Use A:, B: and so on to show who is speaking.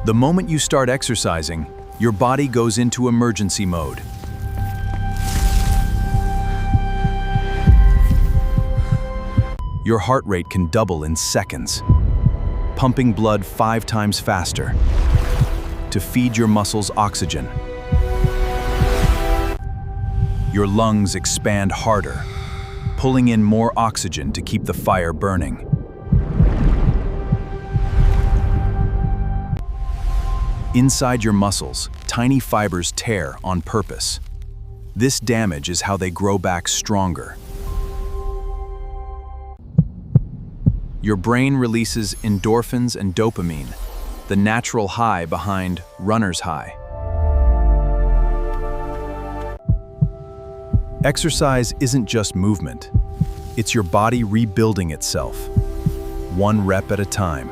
A: The moment you start exercising, your body goes into emergency mode. Your heart rate can double in seconds, pumping blood 5 times faster to feed your muscles oxygen. Your lungs expand harder, pulling in more oxygen to keep the fire burning. Inside your muscles, tiny fibers tear on purpose. This damage is how they grow back stronger. Your brain releases endorphins and dopamine, the natural high behind runner's high. Exercise isn't just movement. It's your body rebuilding itself, one rep at a time.